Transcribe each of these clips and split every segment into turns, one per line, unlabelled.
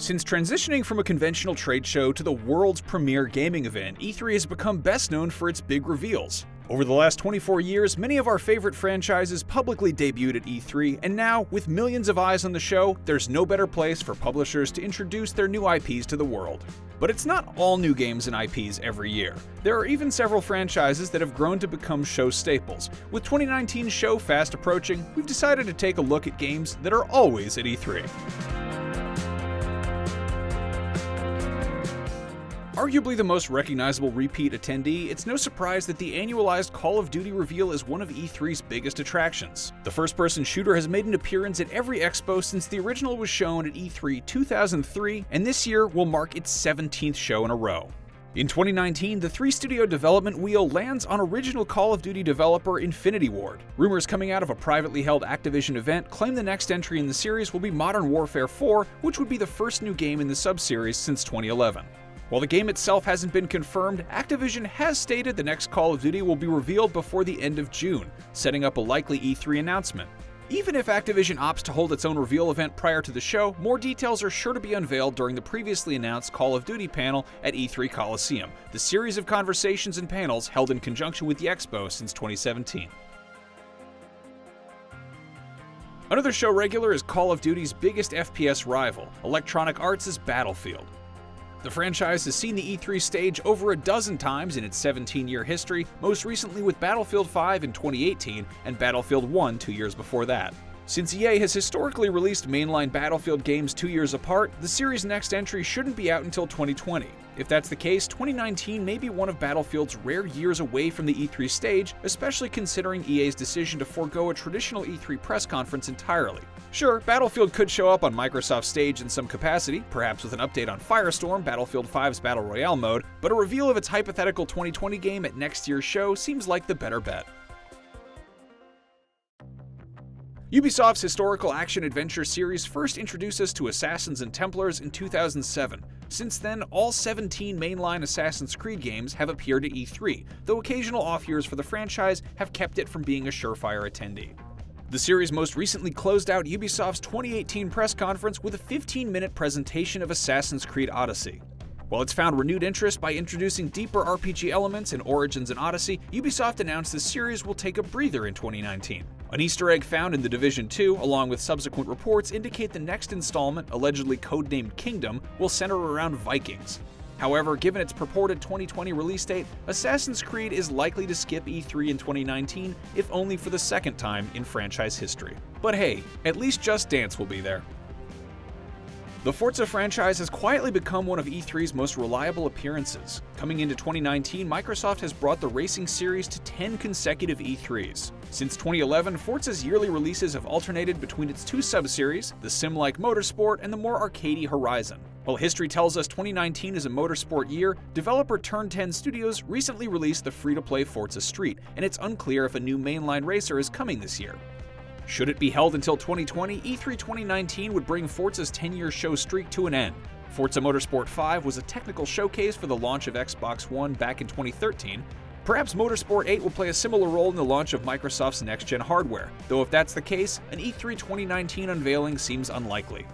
Since transitioning from a conventional trade show to the world's premier gaming event, E3 has become best known for its big reveals. Over the last 24 years, many of our favorite franchises publicly debuted at E3, and now, with millions of eyes on the show, there's no better place for publishers to introduce their new IPs to the world. But it's not all new games and IPs every year. There are even several franchises that have grown to become show staples. With 2019's show fast approaching, we've decided to take a look at games that are always at E3. Arguably the most recognizable repeat attendee, it's no surprise that the annualized Call of Duty reveal is one of E3's biggest attractions. The first-person shooter has made an appearance at every expo since the original was shown at E3 2003, and this year will mark its 17th show in a row. In 2019, the three-studio development wheel lands on original Call of Duty developer Infinity Ward. Rumors coming out of a privately held Activision event claim the next entry in the series will be Modern Warfare 4, which would be the first new game in the sub-series since 2011. While the game itself hasn't been confirmed, Activision has stated the next Call of Duty will be revealed before the end of June, setting up a likely E3 announcement. Even if Activision opts to hold its own reveal event prior to the show, more details are sure to be unveiled during the previously announced Call of Duty panel at E3 Coliseum, the series of conversations and panels held in conjunction with the expo since 2017. Another show regular is Call of Duty's biggest FPS rival, Electronic Arts' Battlefield. The franchise has seen the E3 stage over a dozen times in its 17-year history, most recently with Battlefield 5 in 2018 and Battlefield 1 2 years before that. Since EA has historically released mainline Battlefield games 2 years apart, the series' next entry shouldn't be out until 2020. If that's the case, 2019 may be one of Battlefield's rare years away from the E3 stage, especially considering EA's decision to forego a traditional E3 press conference entirely. Sure, Battlefield could show up on Microsoft's stage in some capacity, perhaps with an update on Firestorm, Battlefield 5's Battle Royale mode, but a reveal of its hypothetical 2020 game at next year's show seems like the better bet. Ubisoft's historical action-adventure series first introduced us to Assassins and Templars in 2007. Since then, all 17 mainline Assassin's Creed games have appeared at E3, though occasional off-years for the franchise have kept it from being a surefire attendee. The series most recently closed out Ubisoft's 2018 press conference with a 15-minute presentation of Assassin's Creed Odyssey. While it's found renewed interest by introducing deeper RPG elements in Origins and Odyssey, Ubisoft announced the series will take a breather in 2019. An Easter egg found in The Division 2, along with subsequent reports, indicate the next installment, allegedly codenamed Kingdom, will center around Vikings. However, given its purported 2020 release date, Assassin's Creed is likely to skip E3 in 2019, if only for the second time in franchise history. But hey, at least Just Dance will be there. The Forza franchise has quietly become one of E3's most reliable appearances. Coming into 2019, Microsoft has brought the racing series to 10 consecutive E3s. Since 2011, Forza's yearly releases have alternated between its two sub-series, the sim-like Motorsport and the more arcadey Horizon. While history tells us 2019 is a motorsport year, developer Turn 10 Studios recently released the free-to-play Forza Street, and it's unclear if a new mainline racer is coming this year. Should it be held until 2020, E3 2019 would bring Forza's 10-year show streak to an end. Forza Motorsport 5 was a technical showcase for the launch of Xbox One back in 2013. Perhaps Motorsport 8 will play a similar role in the launch of Microsoft's next-gen hardware, though if that's the case, an E3 2019 unveiling seems unlikely.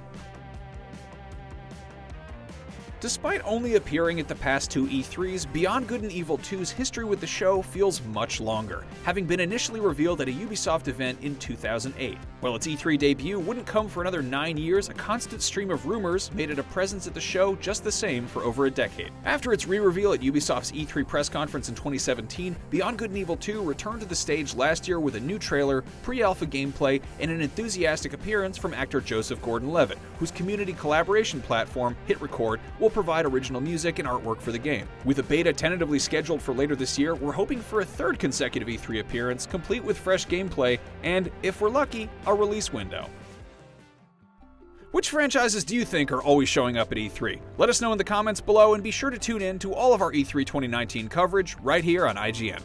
Despite only appearing at the past two E3s, Beyond Good and Evil 2's history with the show feels much longer, having been initially revealed at a Ubisoft event in 2008. While its E3 debut wouldn't come for another 9 years, a constant stream of rumors made it a presence at the show just the same for over a decade. After its re-reveal at Ubisoft's E3 press conference in 2017, Beyond Good and Evil 2 returned to the stage last year with a new trailer, pre-alpha gameplay, and an enthusiastic appearance from actor Joseph Gordon-Levitt, whose community collaboration platform, HitRecord, will provide original music and artwork for the game. With a beta tentatively scheduled for later this year, we're hoping for a third consecutive E3 appearance, complete with fresh gameplay, and, if we're lucky, a release window. Which franchises do you think are always showing up at E3? Let us know in the comments below, and be sure to tune in to all of our E3 2019 coverage right here on IGN.